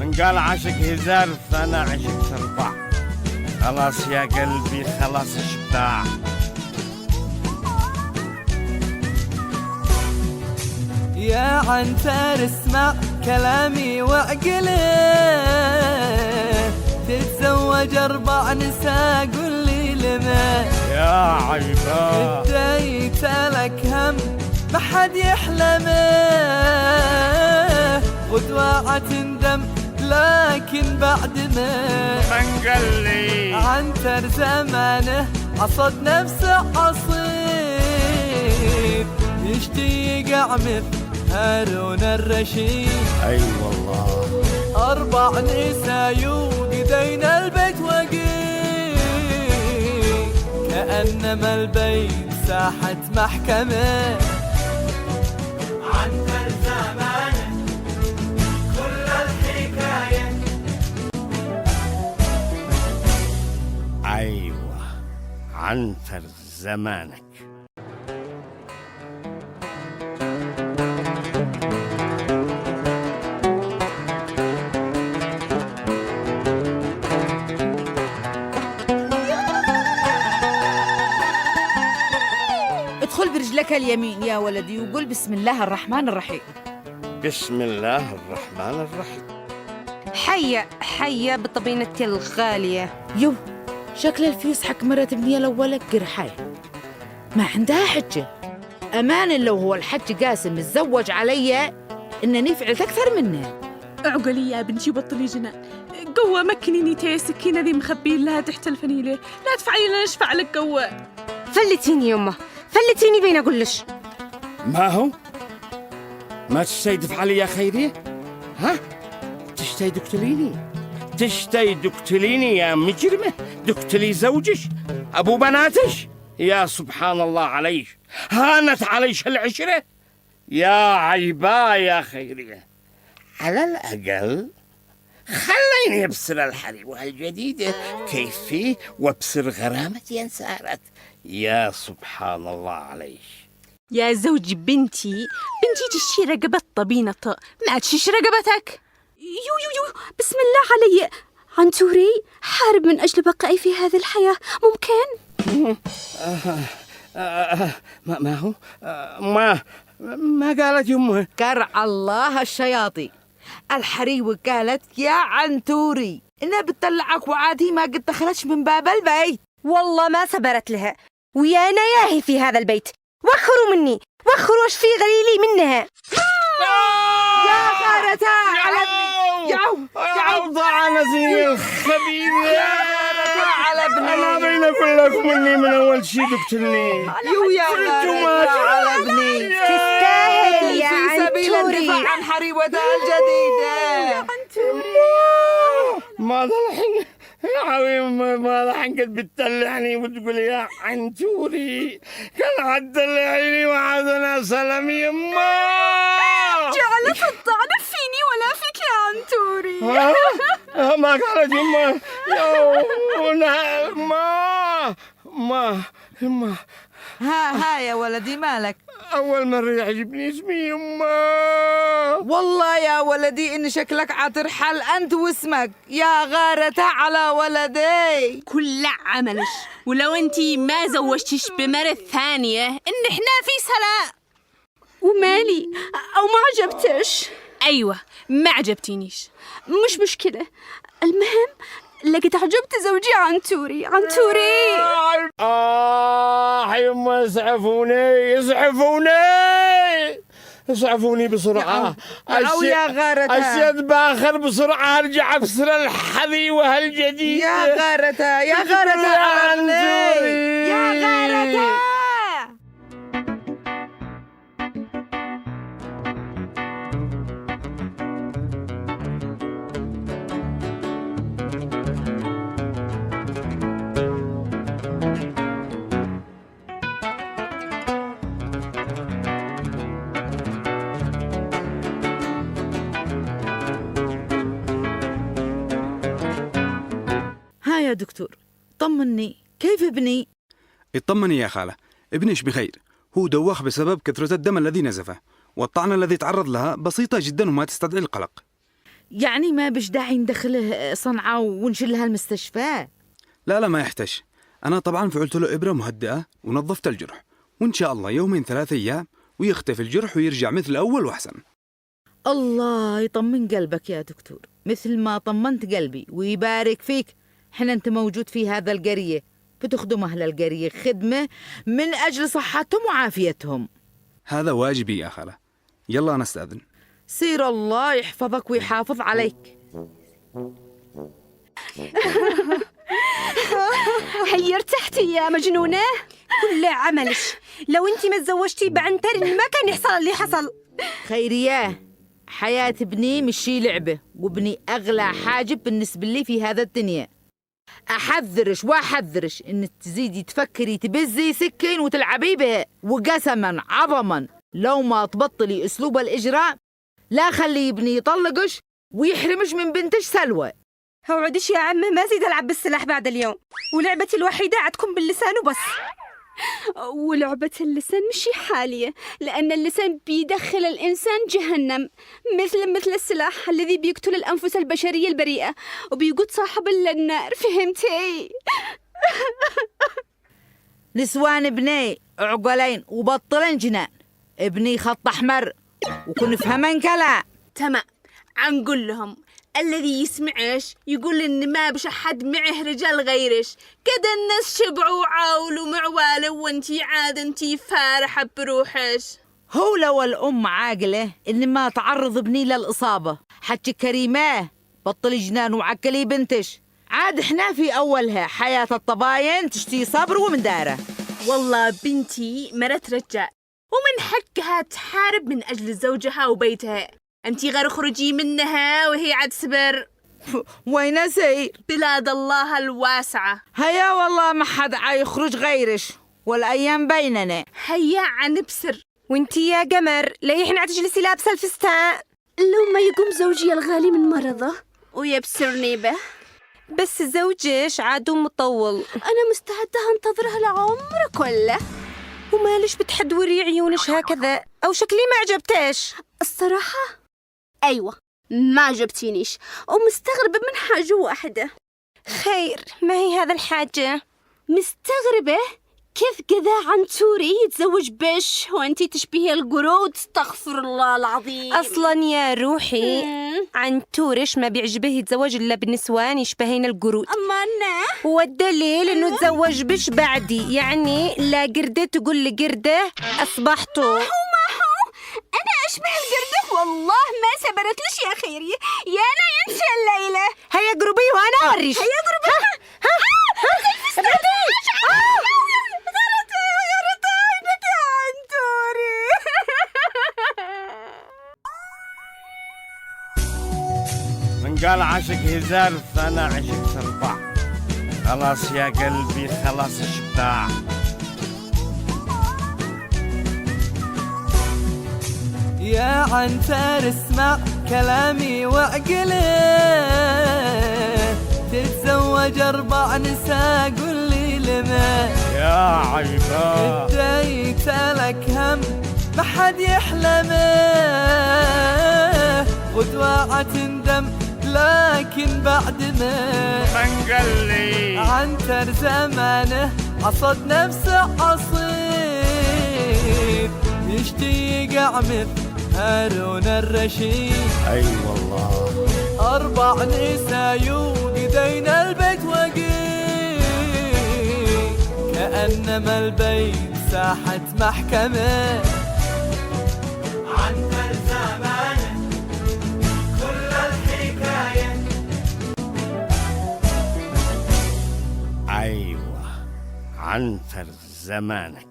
من قال عاشق هزار فأنا عشق سرباع. خلاص يا قلبي خلاص اشباع. يا عنتر اسمع كلامي وعقله، تتزوج 4 نساء قل لي لما. يا عيبا اديت لك هم ما حد يحلمه، غدوة تندم لكن بعد ما من قال لي عنتر زمانه عصد نفسه عصيب، يشتي يقع مثل هارون الرشيد. اي والله 4 نساء يوقدين البيت وقيل، كأنما البيت ساحة محكمة. عنتر زمانه كل الحكاية. ايوه عنتر زمانك. ادخل برجلك اليمين يا ولدي وقل بسم الله الرحمن الرحيم. بسم الله الرحمن الرحيم. حيا بطبينتي الغالية. يو شكل الفيوس حق مرت ابني الأول قرحاي، ما عندها حجة. أمان لو هو الحج قاسم متزوج علي إنني فعلت أكثر منه. اعقلي يا بنتي وبطلي جنان. قوة مكنيني تي السكينة ذي مخبين لها تحت الفنيلة، لا تفعلي لنا نشفع لك قوة. فلتيني يمه فلتيني بين أقولش. ما هو ما تشتي تفعلي يا خيرية؟ ها تشتي دقتليني يا مجرمة، دقتلي زوجش أبو بناتش. يا سبحان الله عليش، هانت عليش العشرة. يا عيبا يا خيرية، على الأقل خليني أبصر الحريوة الجديدة كيف فيه وابصر غرامتي انسارت. يا سبحان الله عليش. يا زوج بنتي تشي رقبة طبينة، ما تشيش رقبتك. يو بسم الله علي. عنتوري حارب من أجل بقائي في هذه الحياة، ممكن؟ ما هو ما قالت يمه. كرع الله الشياطي، الحريوة قالت يا عنتوري إنها بتطلعك وعادي ما قد دخلتش من باب البيت. والله ما صبرت لها، ويا نياهي في هذا البيت. وخروا مني، وخروا وش في غليلي منها. يا غارتها على ابني. يعو طعن سنين الخبيث يا على ابني. أنا بين كلكم مني من أول شي دقتلني. يا غارتها على ابني. تستاهل يا في سبيل عنتوري. الدفاع عن حريوتها الجديدة. ماذا الحين يا حبيبي، ماذا الحين قد بتدلعني وتقول يا عنتوري؟ كان حتدلعني وعدنا سلام يما. جعلت الطعن فيني ولا فيك يا عنتوري. ما قالت يما. يما ها يا ولدي مالك؟ أول مرة يعجبني اسمي يما. والله يا ولدي إن شكلك عترحل أنت واسمك يا غارتها على ولدي. كل عملش، ولو انتي ما زوجتش بمرة ثانية إن إحنا في سلاء. ومالي أو ما عجبتش؟ أيوة ما عجبتينيش. مش مشكلة، المهم لقد عجبت زوجي عنتوري. يما اسعفوني بسرعة. أو يا غارتها. أشد باخر بسرعة أرجع أبصر الحذيوة الجديدة. يا غارتها على ابني. يا غارتها. يا دكتور طمني، كيف ابني؟ اطمني يا خالة، ابنش بخير. هو دوخ بسبب كثرة الدم الذي نزفه، والطعنة الذي تعرض لها بسيطة جدا وما تستدعي القلق. يعني ما بش داعي ندخله صنعاء ونشلها المستشفى؟ لا ما يحتاج. أنا طبعا فعلت له إبرة مهدئة ونظفت الجرح، وإن شاء الله يومين 3 أيام ويختفي الجرح ويرجع مثل الأول وأحسن. الله يطمن قلبك يا دكتور، مثل ما طمنت قلبي، ويبارك فيك. حنا أنت موجود في هذا القرية، بتخدم أهل القرية خدمة من أجل صحتهم وعافيتهم. هذا واجبي يا خالة. يلا أنا أستأذن. سير الله يحفظك ويحافظ عليك. هي ارتحتي يا مجنونة؟ كل عملش، لو انتي ما تزوجتي بعنتر ما كان يحصل اللي حصل. خيرياه، حياة ابني مش شي لعبة، وابني أغلى حاجة بالنسبة لي في هذا الدنيا. أحذرش وأحذرش إن تزيدي تفكري تبزي سكين وتلعبي بها، وقسما عظما لو ما تبطلي أسلوب الإجراء لا خلي ابني يطلقش ويحرمش من بنتش سلوى. اوعدش يا عم ما زيد ألعب بالسلاح بعد اليوم، ولعبتي الوحيدة عتكون باللسان وبس. ولعبة اللسان مش حالية، لأن اللسان بيدخل الإنسان جهنم، مثل السلاح الذي بيقتل الأنفس البشرية البريئة وبيقود صاحب النار. فهمتي؟ نسوان ابني عقلين وبطلن جنان، ابني خط أحمر وكن فهمن كلا. تمام، عنقول لهم الذي يسمعش يقول إن ما بش أحد معه رجال غيرش، كده الناس شبعوا وعاولوا معواله وانتي عاد انتي فارحة بروحش. هو لو الأم عاقلة إن ما تعرض ابني للإصابة. حكي كريماه بطلي جنان وعكلي بنتش، عاد احنا في أولها حياة الطباين تشتي صبر ومن داره. والله بنتي مرت رجال ومن حقها تحارب من أجل زوجها وبيتها، أنتي غير خرجي منها وهي عاد سبر. وين سير؟ بلاد الله الواسعة. هيا والله ما حد عيخرج غيرش، والأيام بيننا. هيا عنبسر. وانتي يا قمر ليه عتجلسي لابسة الفستان؟ لو ما يقوم زوجي الغالي من مرضه ويبسرني به. بس زوجش عادو مطول، أنا مستعدة أنتظرها العمر كله. ومالش بتحدوري عيونش هكذا؟ أو شكلي ما عجبتش؟ الصراحة أيوة ما عجبتينيش، ومستغربة من حاجة واحدة. خير، ما هي هذا الحاجة؟ مستغربة كيف كذا عنتوري يتزوج بش وانتي تشبهي القرود؟ استغفر الله العظيم. أصلا يا روحي عنتورش ما بيعجبه يتزوج إلا بالنسوان يشبهين القرود. أما أنا والدليل إنه تزوج بش بعدي، يعني لا قردة تقول لقردة أصبحتوا. أنا أشبه القردة والله ما سبرت لش يا خيري. يا أنا ينسى الليلة. هيا قربي وأنا أوريش. هيا قربي. من قال عاشق هزار فأنا عشق سرطاع. خلاص يا قلبي خلاص اشباع. يا عنتر اسمع كلامي وعقله، تتزوج 4 نساء قل لي لما. يا عيبا اديت لك هم ما حد يحلمه، غدوة تندم لكن بعد ما. من قال لي عنتر زمانه عصد نفسه عصيب، يشتي يقع مثل هارون الرشيد. أي والله 4 نساء يوقدين البيت وقيل، كأنما البيت ساحة محكمة. عنتر زمانه كل الحكاية. أيوة عنتر زمانك.